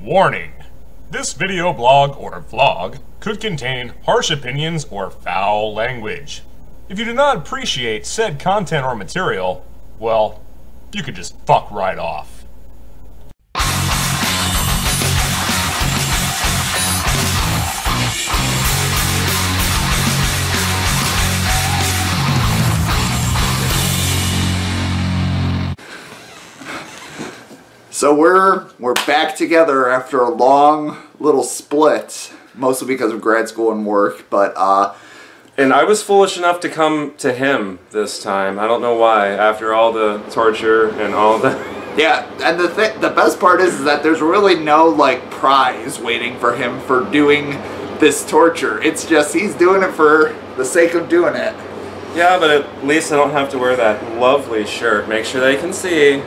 Warning! This video blog or vlog could contain harsh opinions or foul language. If you do not appreciate said content or material, well, you could just fuck right off. So we're back together after a long little split, mostly because of grad school and work, but and I was foolish enough to come to him this time. I don't know why, after all the torture and all the... Yeah, and the best part is that there's really no, like, prize waiting for him for doing this torture. It's just he's doing it for the sake of doing it. Yeah, but at least I don't have to wear that lovely shirt. Make sure they can see.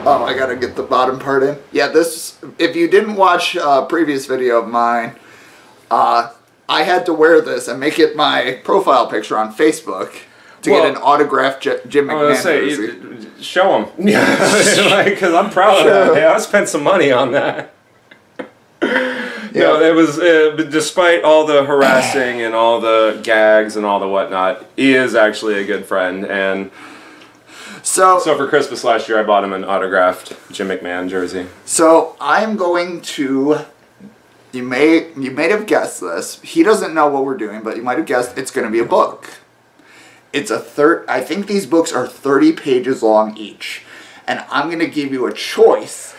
Oh, I gotta get the bottom part in. Yeah, this, if you didn't watch a previous video of mine, I had to wear this and make it my profile picture on Facebook to get an autographed Jim McMahon jersey. Show him. Yeah, because I'm proud of that. Hey, I spent some money on that. Yeah. No, it was, despite all the harassing and all the gags and all the whatnot, he is actually a good friend, and... So for Christmas last year, I bought him an autographed Jim McMahon jersey. So I'm going to, you may have guessed this. He doesn't know what we're doing, but you might have guessed it's going to be a book. It's I think these books are 30 pages long each. And I'm going to give you a choice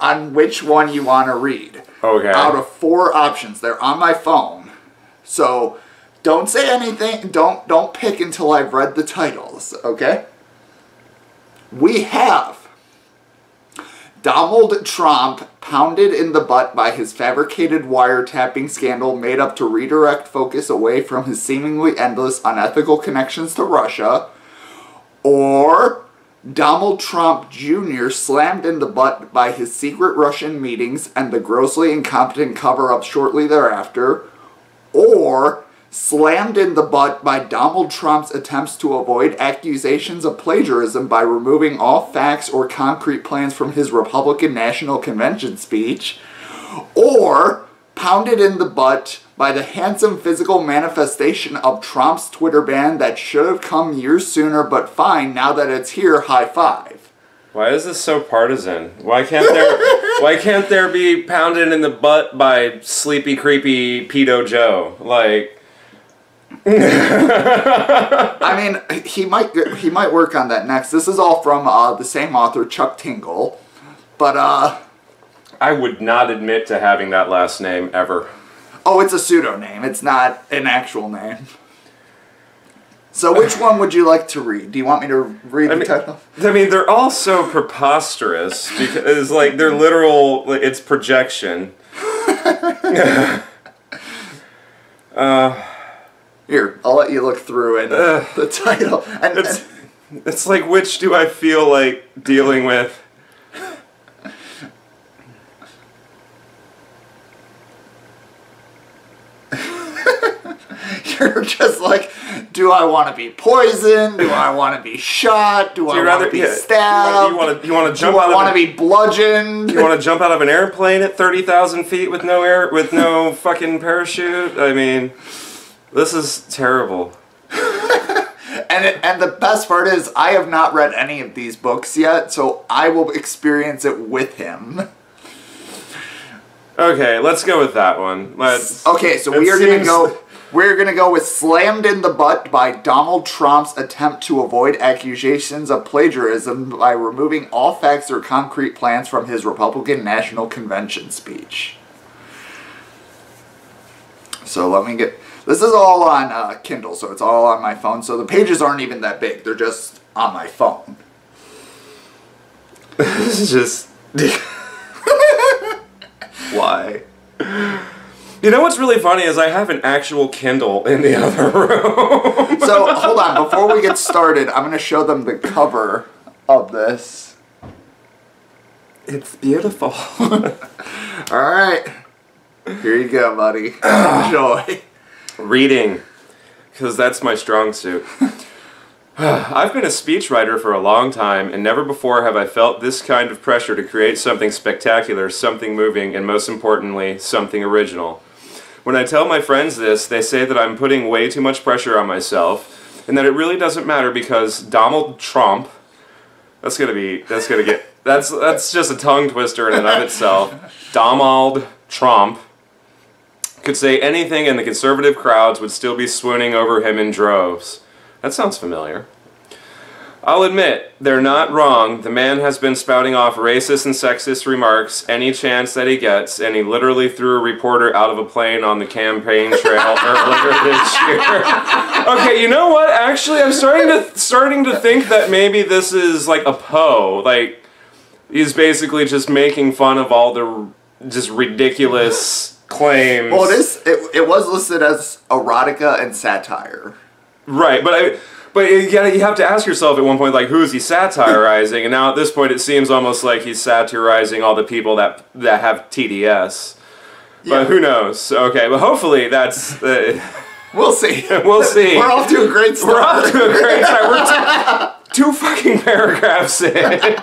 on which one you want to read. Okay. Out of 4 options. They're on my phone. So don't say anything. Don't pick until I've read the titles, okay? We have Domald Tromp pounded in the butt by his fabricated wiretapping scandal made up to redirect focus away from his seemingly endless unethical connections to Russia, or Domald Tromp Jr. slammed in the butt by his secret Russian meetings and the grossly incompetent cover-up shortly thereafter, or slammed in the butt by Domald Trump's attempts to avoid accusations of plagiarism by removing all facts or concrete plans from his Republican National Convention speech, or pounded in the butt by the handsome physical manifestation of Trump's Twitter ban that should have come years sooner, but fine, now that it's here, high five. Why is this so partisan? Why can't there be pounded in the butt by sleepy, creepy pedo Joe? Like... I mean, he might work on that next. This is all from the same author, Chuck Tingle, but I would not admit to having that last name ever. Oh, it's a pseudonym. It's not an actual name. So, which one would you like to read? Do you want me to read the title? I mean, they're all so preposterous because, like, they're literal. It's projection. Here, I'll let you look through it. The title. It's like, which do I feel like dealing with? You're just like, do I want to be poisoned? Do I want to be shot? Do I want to be stabbed? You want to jump? Do I want to be bludgeoned? You want to jump out of an airplane at 30,000 feet with no fucking parachute? I mean... This is terrible. and the best part is, I have not read any of these books yet, so I will experience it with him. Okay, let's go with that one. Okay, so we're gonna go with Slammed in the Butt by Domald Tromp's attempt to avoid accusations of plagiarism by removing all facts or concrete plans from his Republican National Convention speech. So let me get... This is all on Kindle, so it's all on my phone, so the pages aren't even that big. They're just on my phone. This is just... Why? You know what's really funny is I have an actual Kindle in the other room. So, hold on. Before we get started, I'm going to show them the cover of this. It's beautiful. Alright. Here you go, buddy. Enjoy. Reading, because that's my strong suit. I've been a speechwriter for a long time, and never before have I felt this kind of pressure to create something spectacular, something moving, and most importantly, something original. When I tell my friends this, they say that I'm putting way too much pressure on myself, and that it really doesn't matter because Domald Tromp, that's just a tongue twister in and of itself, Domald Tromp, could say anything and the conservative crowds would still be swooning over him in droves. That sounds familiar. I'll admit, they're not wrong. The man has been spouting off racist and sexist remarks any chance that he gets, and he literally threw a reporter out of a plane on the campaign trail earlier this year. Okay, you know what? Actually, I'm starting to think that maybe this is like a Poe. Like, he's basically just making fun of all the just ridiculous claims. Well, it was listed as erotica and satire. Right, but you have to ask yourself at one point, like, who is he satirizing? And now at this point, it seems almost like he's satirizing all the people that have TDS. But who knows? Okay, but hopefully that's... we'll see. We'll see. We're off to a great start. We're off to a great start. We're two fucking paragraphs in.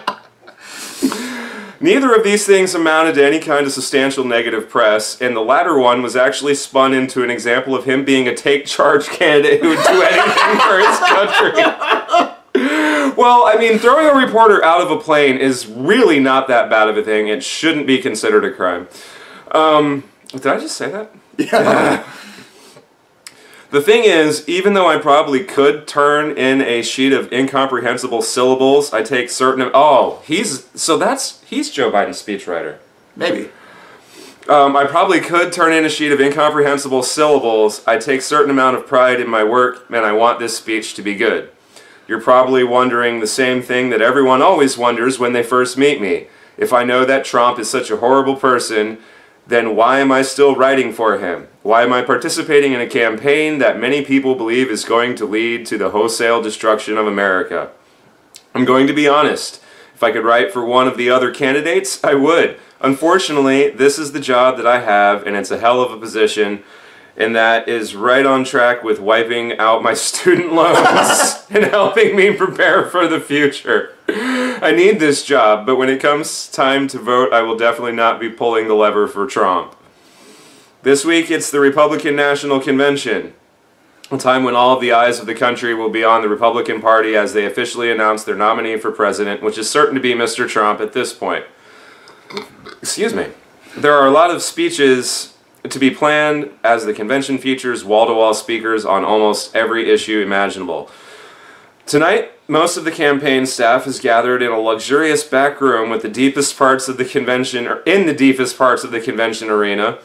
Neither of these things amounted to any kind of substantial negative press, and the latter one was actually spun into an example of him being a take-charge candidate who would do anything for his country. Well, I mean, throwing a reporter out of a plane is really not that bad of a thing. It shouldn't be considered a crime. Did I just say that? Yeah. The thing is, even though I probably could turn in a sheet of incomprehensible syllables, I take certain... Oh, he's Joe Biden's speechwriter. Maybe. I probably could turn in a sheet of incomprehensible syllables. I take certain amount of pride in my work, and I want this speech to be good. You're probably wondering the same thing that everyone always wonders when they first meet me. If I know that Trump is such a horrible person, then why am I still writing for him? Why am I participating in a campaign that many people believe is going to lead to the wholesale destruction of America? I'm going to be honest. If I could write for one of the other candidates, I would. Unfortunately, this is the job that I have, and it's a hell of a position, and that is right on track with wiping out my student loans and helping me prepare for the future. I need this job, but when it comes time to vote, I will definitely not be pulling the lever for Trump. This week, it's the Republican National Convention, a time when all of the eyes of the country will be on the Republican Party as they officially announce their nominee for president, which is certain to be Mr. Trump at this point. Excuse me. There are a lot of speeches to be planned as the convention features wall-to-wall speakers on almost every issue imaginable. Tonight, most of the campaign staff is gathered in a luxurious back room with the deepest parts of the convention, or in the deepest parts of the convention arena,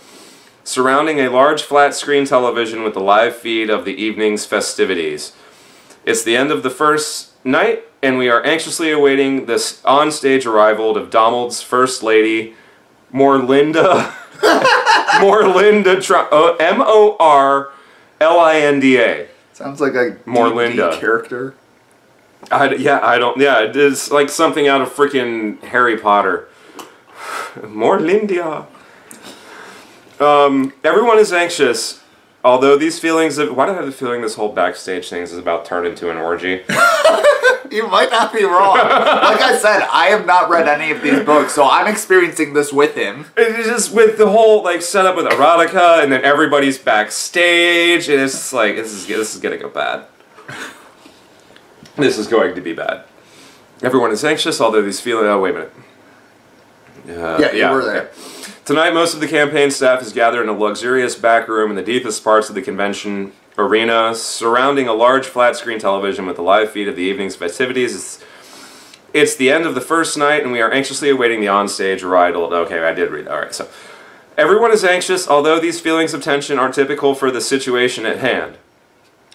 surrounding a large flat-screen television with the live feed of the evening's festivities. It's the end of the first night, and we are anxiously awaiting this on-stage arrival of Domald's First Lady, Morlinda Trump, Morlinda. Sounds like a Morlinda character. It is like something out of freaking Harry Potter. Morlinda. Everyone is anxious, although these feelings of... Why do I have the feeling this whole backstage thing is about to turn into an orgy? You might not be wrong. Like I said, I have not read any of these books, so I'm experiencing this with him. It's just with the whole like setup with erotica, and then everybody's backstage, and it's just like this is gonna go bad. This is going to be bad. Everyone is anxious, although these feelings... Oh, wait a minute. You were there. Okay. Tonight, most of the campaign staff is gathered in a luxurious back room in the deepest parts of the convention arena, surrounding a large flat-screen television with the live feed of the evening's festivities. It's the end of the first night, and we are anxiously awaiting the onstage arrival. Okay, I did read that. All right, so everyone is anxious, although these feelings of tension are typical for the situation at hand.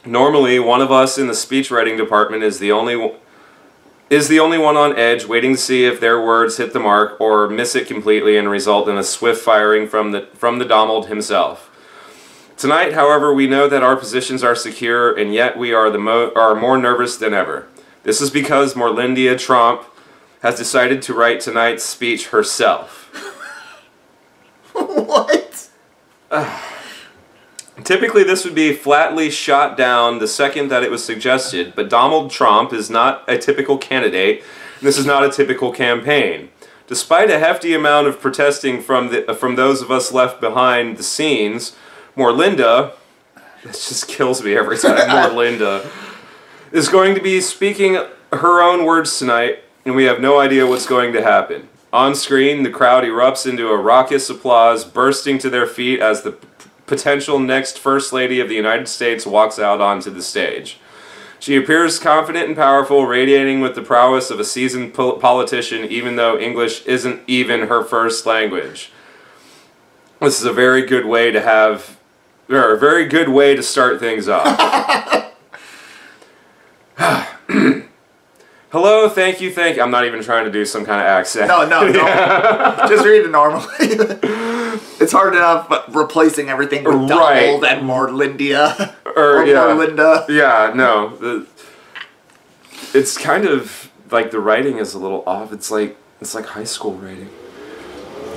Normally, one of us in the speechwriting department is the only one on edge, waiting to see if their words hit the mark or miss it completely and result in a swift firing from the Domald himself. Tonight, however, we know that our positions are secure, and yet we are more nervous than ever. This is because Morlinda Tromp has decided to write tonight's speech herself. What? Typically, this would be flatly shot down the second that it was suggested, but Domald Tromp is not a typical candidate, and this is not a typical campaign. Despite a hefty amount of protesting from those of us left behind the scenes, Morlinda, this just kills me every time, Morlinda, is going to be speaking her own words tonight, and we have no idea what's going to happen. On screen, the crowd erupts into a raucous applause, bursting to their feet as the potential next First Lady of the United States walks out onto the stage. She appears confident and powerful, radiating with the prowess of a seasoned politician, even though English isn't even her first language. This is a very good way to have, or a very good way to start things off. Hello, thank you. I'm not even trying to do some kind of accent. No. Just read it normally. It's hard enough replacing everything with Donald and Morlinda. Or Morlinda. Yeah, no. It's kind of like the writing is a little off. It's like high school writing.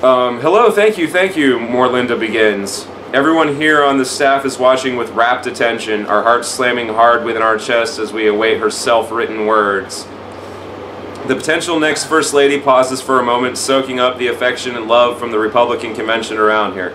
Hello, thank you, Morlinda begins. Everyone here on the staff is watching with rapt attention, our hearts slamming hard within our chests as we await her self-written words. The potential next First Lady pauses for a moment, soaking up the affection and love from the Republican convention around her.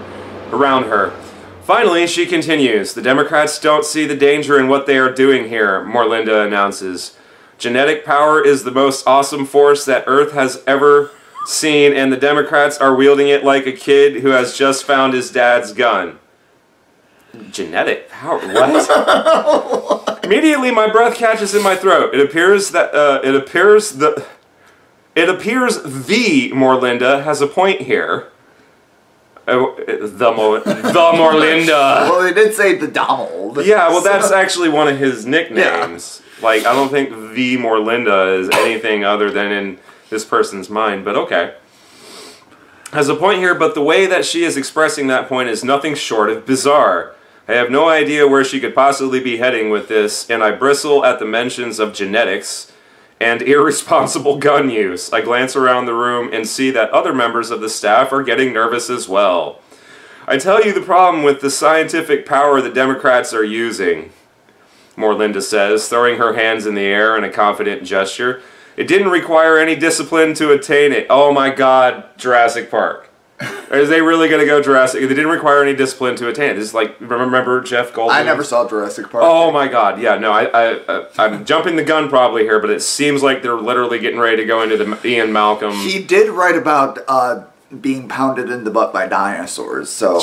Finally, she continues, the Democrats don't see the danger in what they are doing here, Morlinda announces. Genetic power is the most awesome force that Earth has ever seen, and the Democrats are wielding it like a kid who has just found his dad's gun. Genetic power? What? Immediately, my breath catches in my throat. It appears the Morlinda has a point here. The Morlinda. Well, they did say the Domald. Yeah, well, that's actually one of his nicknames. Yeah. Like, I don't think the Morlinda is anything other than in this person's mind, but okay. Has a point here, but the way that she is expressing that point is nothing short of bizarre. I have no idea where she could possibly be heading with this, and I bristle at the mentions of genetics and irresponsible gun use. I glance around the room and see that other members of the staff are getting nervous as well. I tell you the problem with the scientific power the Democrats are using, Morlinda says, throwing her hands in the air in a confident gesture. It didn't require any discipline to attain it. Oh my God, Jurassic Park. Is they really going to go Jurassic? They didn't require any discipline to attain it. This is like, remember Jeff Goldblum? I never saw Jurassic Park. Oh my God, yeah, no, I'm jumping the gun probably here, but it seems like they're literally getting ready to go into the Ian Malcolm. He did write about being pounded in the butt by dinosaurs, so...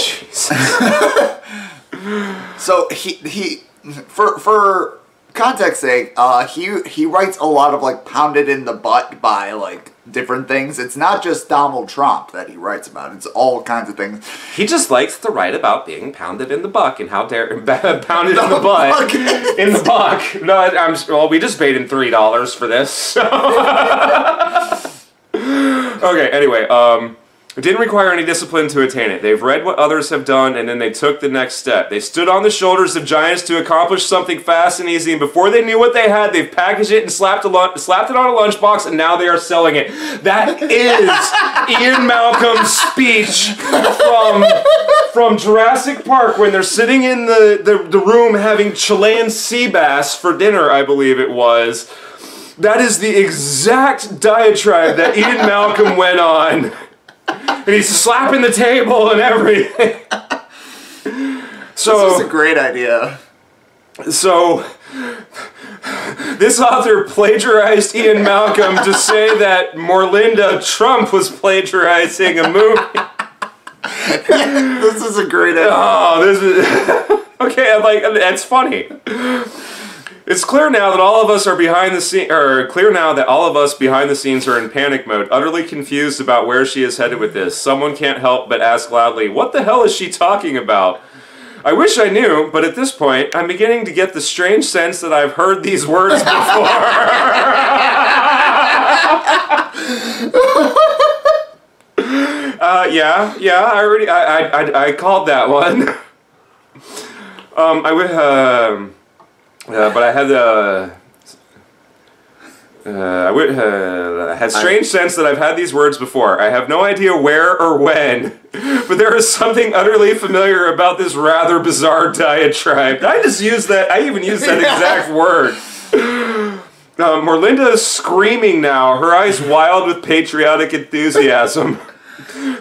So he for context sake, he writes a lot of like pounded in the butt by like different things. It's not just Domald Tromp that he writes about. It's all kinds of things. He just likes to write about being pounded in the buck and how dare pounded in the butt in the buck. No, well, we just paid him $3 for this. So. Okay, anyway, it didn't require any discipline to attain it. They've read what others have done, and then they took the next step. They stood on the shoulders of giants to accomplish something fast and easy, and before they knew what they had, they've packaged it and slapped it on a lunchbox, and now they are selling it. That is Ian Malcolm's speech from Jurassic Park when they're sitting in the room having Chilean sea bass for dinner, I believe it was. That is the exact diatribe that Ian Malcolm went on. And he's slapping the table and everything. So, this is a great idea. So, this author plagiarized Ian Malcolm to say that Morlinda Trump was plagiarizing a movie. This is a great idea. Oh, this is... Okay, that's funny. It's clear now that all of us are behind the scenes, are in panic mode, utterly confused about where she is headed with this. Someone can't help but ask loudly, "What the hell is she talking about?" I wish I knew, but at this point, I'm beginning to get the strange sense that I've heard these words before. I called that one. But I had I had strange sense that I've had these words before. I have no idea where or when, but there is something utterly familiar about this rather bizarre diatribe. I just used that. I even used that exact word. Morlinda is screaming now, her eyes wild with patriotic enthusiasm.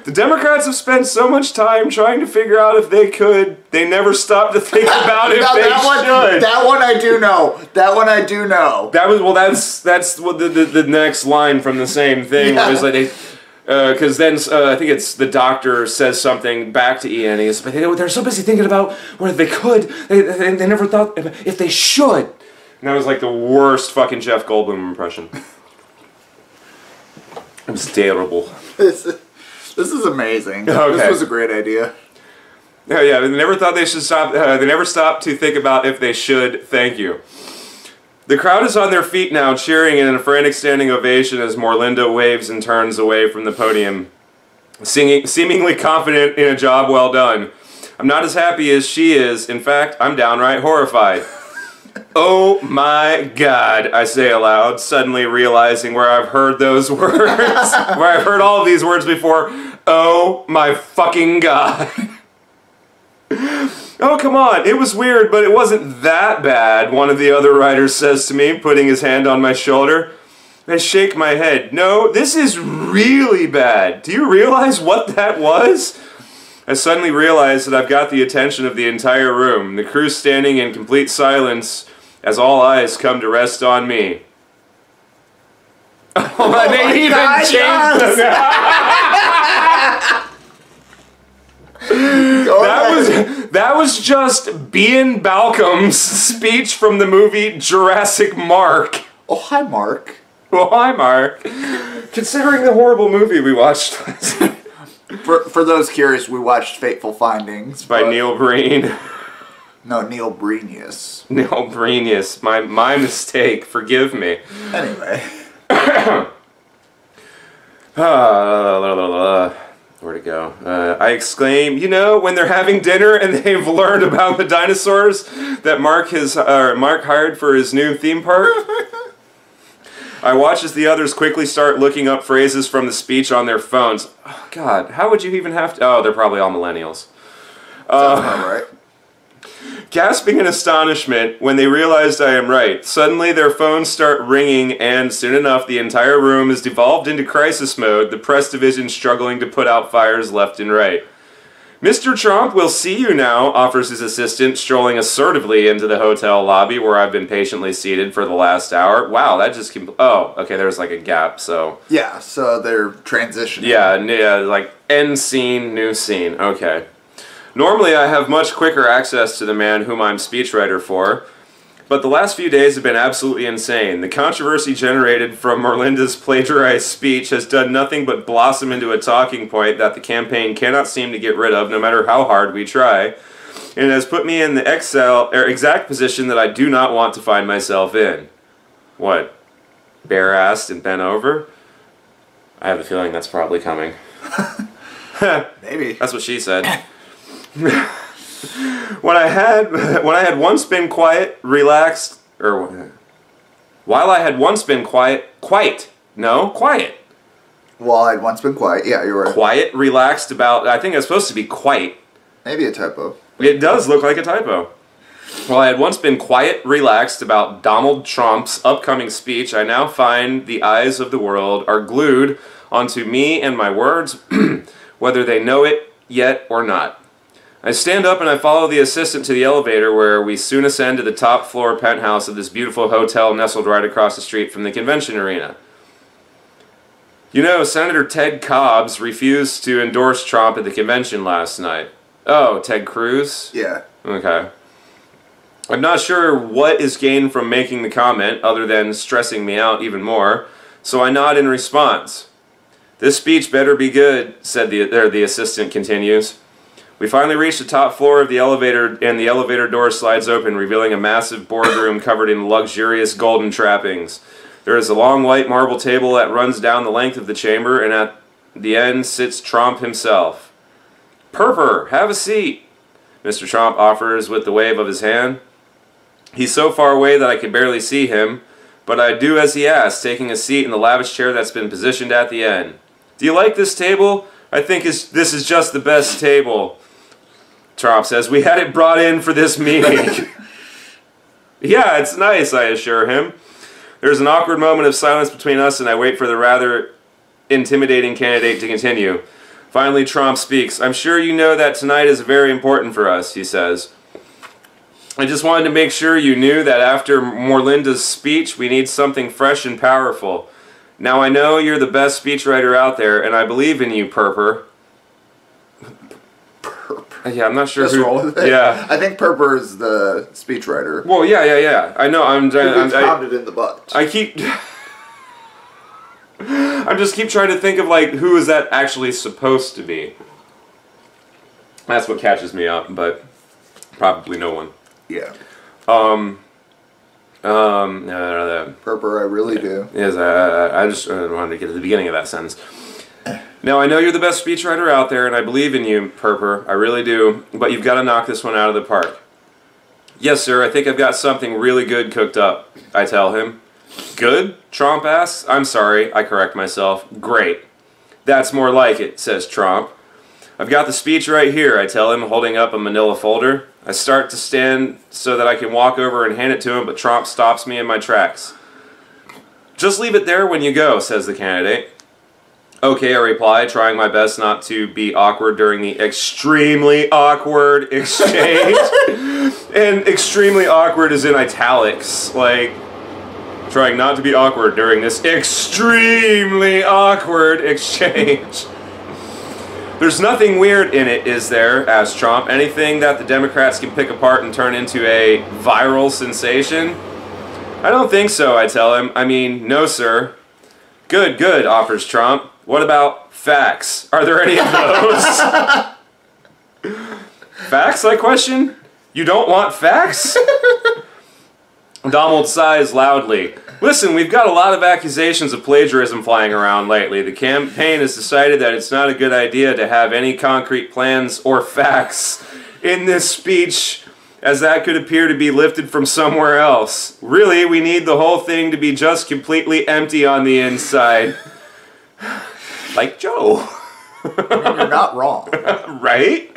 The Democrats have spent so much time trying to figure out if they could. They never stopped to think about if they should. That one I do know. That one I do know. That was that's what the next line from the same thing. Yeah. Was like because then I think it's the doctor says something back to Ian. He goes, but they're so busy thinking about whether they could. They never thought if they should. And that was like the worst fucking Jeff Goldblum impression. It was terrible. This is amazing. Okay. This was a great idea. Yeah, they never thought they should stop. They never stopped to think about if they should. Thank you. The crowd is on their feet now, cheering in a frantic standing ovation as Morlinda waves and turns away from the podium, seemingly confident in a job well done. I'm not as happy as she is. In fact, I'm downright horrified. Oh my God, I say aloud, suddenly realizing where I've heard those words, where I've heard all of these words before. Oh my fucking God. Oh, come on, it was weird, but it wasn't that bad, one of the other writers says to me, putting his hand on my shoulder. I shake my head. No, this is really bad. Do you realize what that was? I suddenly realize that I've got the attention of the entire room, the crew standing in complete silence as all eyes come to rest on me. Oh, they even changed That was just Ian Balcom's speech from the movie Jurassic Mark. Oh, hi, Mark. Oh, hi, Mark. Considering the horrible movie we watched last night. For those curious, we watched Fateful Findings. By Neil Breen. No, Neil Breenius. Neil Breenius. My mistake. Forgive me. Anyway. Where'd it go? I exclaim, you know, when they're having dinner and they've learned about the dinosaurs that Mark hired for his new theme park. I watch as the others quickly start looking up phrases from the speech on their phones. Oh, God, how would you even have to... Oh, they're probably all millennials. Sounds about right. Gasping in astonishment when they realized I am right. Suddenly their phones start ringing and soon enough the entire room is devolved into crisis mode, the press division struggling to put out fires left and right. Mr. Tromp, we'll see you now, offers his assistant, strolling assertively into the hotel lobby where I've been patiently seated for the last hour. Wow, that just... Oh, okay, there's like a gap, so... Yeah, so they're transitioning. Yeah, like end scene, new scene. Okay. Normally I have much quicker access to the man whom I'm speechwriter for, but the last few days have been absolutely insane. The controversy generated from Morlinda's plagiarized speech has done nothing but blossom into a talking point that the campaign cannot seem to get rid of no matter how hard we try, and it has put me in the exact position that I do not want to find myself in. What? Bare-assed and bent over? I have a feeling that's probably coming. Maybe. That's what she said. When I had once been quiet, relaxed, or while I had once been quiet. While I'd once been quiet, yeah, you're right. Quiet, relaxed about, I think it's supposed to be quite. Maybe a typo. It does look like a typo. While I had once been quiet, relaxed about Domald Tromp's upcoming speech, I now find the eyes of the world are glued onto me and my words, whether they know it yet or not. I stand up and I follow the assistant to the elevator where we soon ascend to the top floor penthouse of this beautiful hotel nestled right across the street from the convention arena. You know, Senator Ted Cobbs refused to endorse Trump at the convention last night. Oh, Ted Cruz? Yeah. Okay. I'm not sure what is gained from making the comment other than stressing me out even more, so I nod in response. This speech better be good, said the assistant continues. We finally reach the top floor of the elevator, and the elevator door slides open, revealing a massive boardroom covered in luxurious golden trappings. There is a long white marble table that runs down the length of the chamber, and at the end sits Tromp himself. Perper, have a seat, Mr. Tromp offers with the wave of his hand. He's so far away that I can barely see him, but I do as he asks, taking a seat in the lavish chair that's been positioned at the end. Do you like this table? I think this is just the best table. Tromp says, we had it brought in for this meeting. Yeah, it's nice, I assure him. There's an awkward moment of silence between us, and I wait for the rather intimidating candidate to continue. Finally, Tromp speaks. I'm sure you know that tonight is very important for us, he says. I just wanted to make sure you knew that after Morlinda's speech, we need something fresh and powerful. Now I know you're the best speechwriter out there, and I believe in you, Perper. Yeah, I'm not sure Just who. roll with it. Yeah, I think Perper is the speechwriter. well, yeah. I know. I'm pounded in the butt. I just keep trying to think of like who is that actually supposed to be. That's what catches me up, but probably no one. Yeah. Perper, I really do. Yes, I just wanted to get to the beginning of that sentence. Now, I know you're the best speechwriter out there, and I believe in you, Perper. I really do. But you've got to knock this one out of the park. Yes, sir, I think I've got something really good cooked up, I tell him. Good? Tromp asks. I'm sorry, I correct myself. Great. That's more like it, says Tromp. I've got the speech right here, I tell him, holding up a manila folder. I start to stand so that I can walk over and hand it to him, but Tromp stops me in my tracks. Just leave it there when you go, says the candidate. Okay, I reply, trying my best not to be awkward during the extremely awkward exchange. And extremely awkward is in italics, like trying not to be awkward during this extremely awkward exchange. There's nothing weird in it, is there? Asks Tromp. Anything that the Democrats can pick apart and turn into a viral sensation? I don't think so, I tell him. I mean, no, sir. Good, good, offers Tromp. What about facts? Are there any of those? Facts, I question? You don't want facts? Domald sighs loudly. Listen, we've got a lot of accusations of plagiarism flying around lately. The campaign has decided that it's not a good idea to have any concrete plans or facts in this speech, as that could appear to be lifted from somewhere else. Really, we need the whole thing to be just completely empty on the inside. Like Joe. I mean, you're not wrong. Right?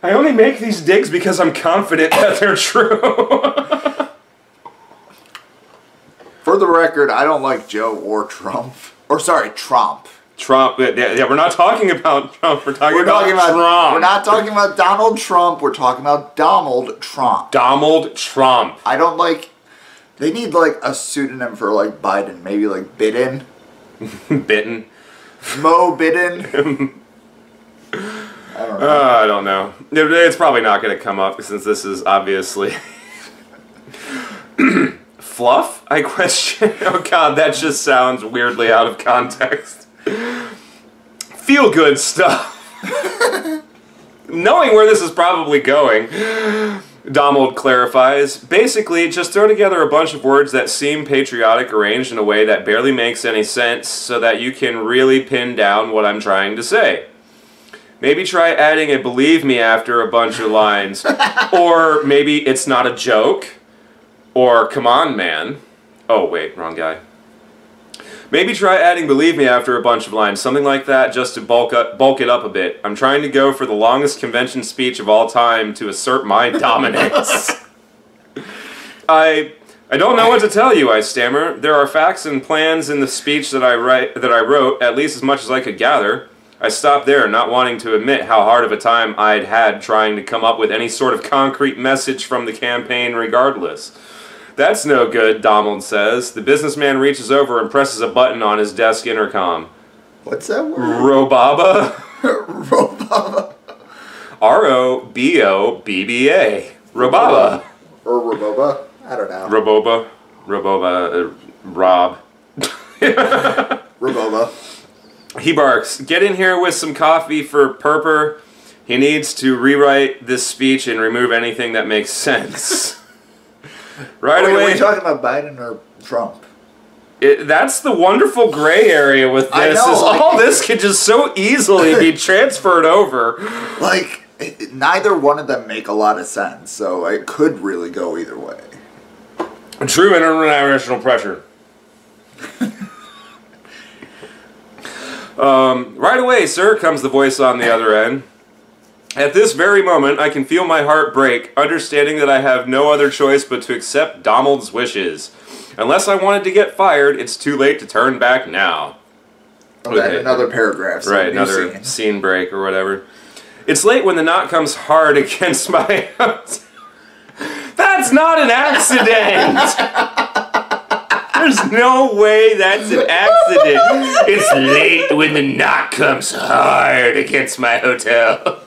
I only make these digs because I'm confident that they're true. For the record, I don't like Joe or Trump. Or sorry, Trump. Trump. Yeah, we're not talking about Trump. We're talking about Trump. We're not talking about Donald Trump. We're talking about Domald Tromp. Domald Tromp. I don't like... They need like a pseudonym for like Biden. Maybe like Biden. Bitten. Mo Biden. I don't know. I don't know. It's probably not going to come up since this is obviously... Fluff? I question. Oh god, that just sounds weirdly out of context. Feel good stuff. Knowing where this is probably going, Domald clarifies. Basically, just throw together a bunch of words that seem patriotic arranged in a way that barely makes any sense so that you can really pin down what I'm trying to say. Maybe try adding a believe me after a bunch of lines. Or maybe it's not a joke. Or, come on, man. Oh, wait, wrong guy. Maybe try adding believe me after a bunch of lines, something like that, just to bulk it up a bit. I'm trying to go for the longest convention speech of all time to assert my dominance. I don't know what to tell you, I stammer. There are facts and plans in the speech that I wrote, at least as much as I could gather. I stopped there, not wanting to admit how hard of a time I'd had trying to come up with any sort of concrete message from the campaign regardless. That's no good, Domald says. The businessman reaches over and presses a button on his desk intercom. What's that word? Robaba? Robaba. R-O-B-O-B-B-A. Robaba. Or Roboba. I don't know. Roboba. Rob. Roboba. He barks, get in here with some coffee for Perper. He needs to rewrite this speech and remove anything that makes sense. Right away. Are we talking about Biden or Trump? That's the wonderful gray area with this. I know, is all this could just so easily be transferred over. Like, neither one of them make a lot of sense, so it could really go either way. True international pressure. Right away, sir, comes the voice on the other end. At this very moment, I can feel my heart break, understanding that I have no other choice but to accept Domald's wishes. Unless I wanted to get fired, it's too late to turn back now. Okay, another paragraph. So right, another scene break or whatever. It's late when the knot comes hard against my... That's not an accident! There's no way that's an accident. It's late when the knot comes hard against my hotel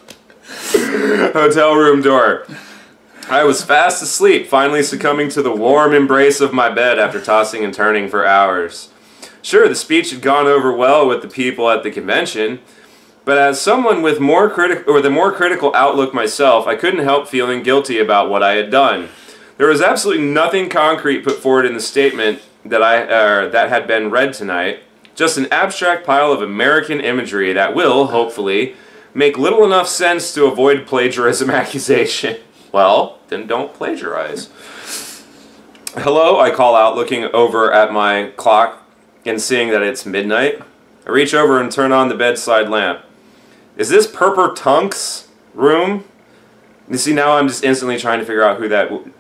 room door. I was fast asleep, finally succumbing to the warm embrace of my bed after tossing and turning for hours. Sure, the speech had gone over well with the people at the convention, but as someone with the more critical outlook myself, I couldn't help feeling guilty about what I had done. There was absolutely nothing concrete put forward in the statement that had been read tonight, just an abstract pile of American imagery that will, hopefully, make little enough sense to avoid plagiarism accusation. Well, then don't plagiarize. Hello, I call out, looking over at my clock and seeing that it's midnight. I reach over and turn on the bedside lamp. Is this Purper Tunk's room? You see, now I'm just instantly trying to figure out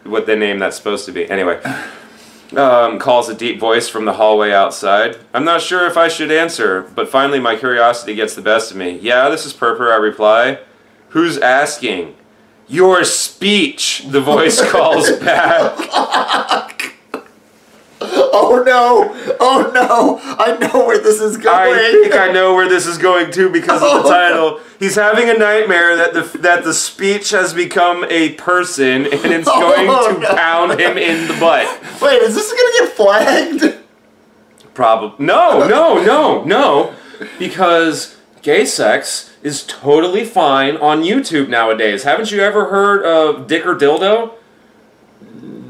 what the name that's supposed to be. Anyway, calls a deep voice from the hallway outside. I'm not sure if I should answer, but finally my curiosity gets the best of me. Yeah, this is Purper, I reply. Who's asking? Your speech, the voice calls back. Oh no! Oh no! I know where this is going. I think I know where this is going too because of the title. He's having a nightmare that the speech has become a person and it's going to pound him in the butt. Wait, is this gonna get flagged? Probably. No. Because gay sex is totally fine on YouTube nowadays. Haven't you ever heard of Dick or Dildo?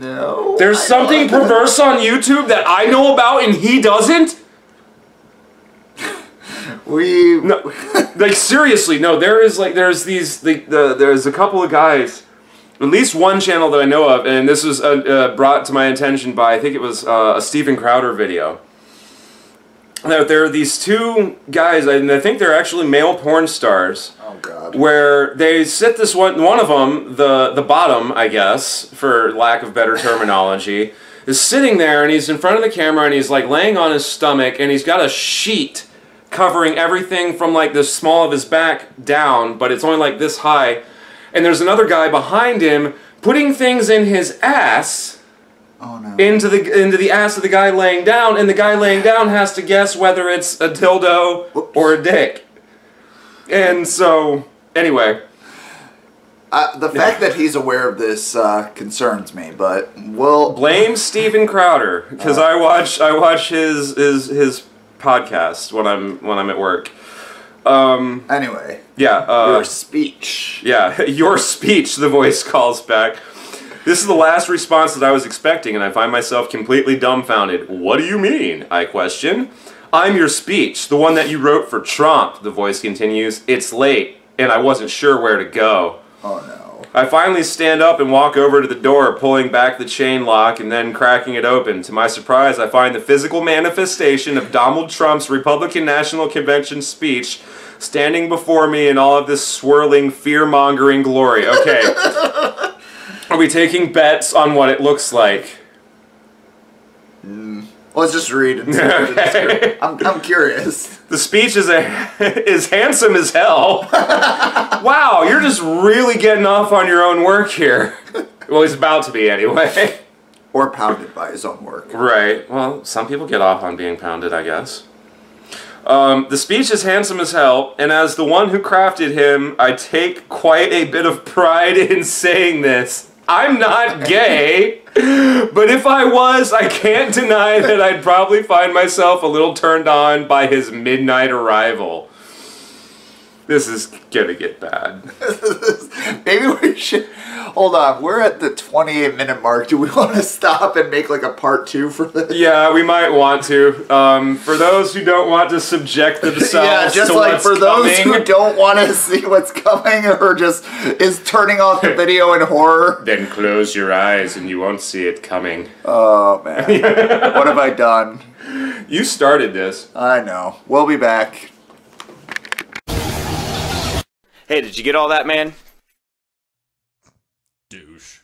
No. There's something perverse on YouTube that I know about and he doesn't? No, like seriously, no, there's a couple of guys, at least one channel that I know of, and this was brought to my attention by, I think it was a Steven Crowder video. There are these two guys, and I think they're actually male porn stars. Oh God. Where they sit this one of them, the bottom, I guess, for lack of better terminology, is sitting there and he's in front of the camera and he's like laying on his stomach and he's got a sheet covering everything from like the small of his back down, but it's only like this high. And there's another guy behind him putting things in his ass. Oh, no. Into the ass of the guy laying down, and the guy laying down has to guess whether it's a dildo or a dick. And so, anyway. The fact that he's aware of this concerns me, but we'll blame Steven Crowder because I watch his podcast when I'm at work. Anyway. Yeah. Your speech. Yeah, your speech. The voice calls back. This is the last response that I was expecting, and I find myself completely dumbfounded. What do you mean? I question. I'm your speech, the one that you wrote for Tromp, the voice continues. It's late, and I wasn't sure where to go. Oh no. I finally stand up and walk over to the door, pulling back the chain lock and then cracking it open. To my surprise, I find the physical manifestation of Domald Trump's Republican National Convention speech standing before me in all of this swirling, fear-mongering glory. Okay. Are we taking bets on what it looks like? Let's just read and see what it is. I'm curious. The speech is handsome as hell. Wow, you're just really getting off on your own work here. Well, he's about to be anyway. Or pounded by his own work. Right. Well, some people get off on being pounded, I guess. The speech is handsome as hell, and as the one who crafted him, I take quite a bit of pride in saying this. I'm not gay, but if I was, I can't deny that I'd probably find myself a little turned on by his midnight arrival. This is gonna get bad. Maybe we should... Hold on, we're at the 28-minute mark. Do we want to stop and make like a part 2 for this? Yeah, we might want to. For those who don't want to subject themselves yeah, just to like what's for those coming, who don't want to see what's coming or just is turning off the video in horror. then close your eyes and you won't see it coming. Oh, man. What have I done? You started this. I know. We'll be back. Hey, did you get all that, man? Douche.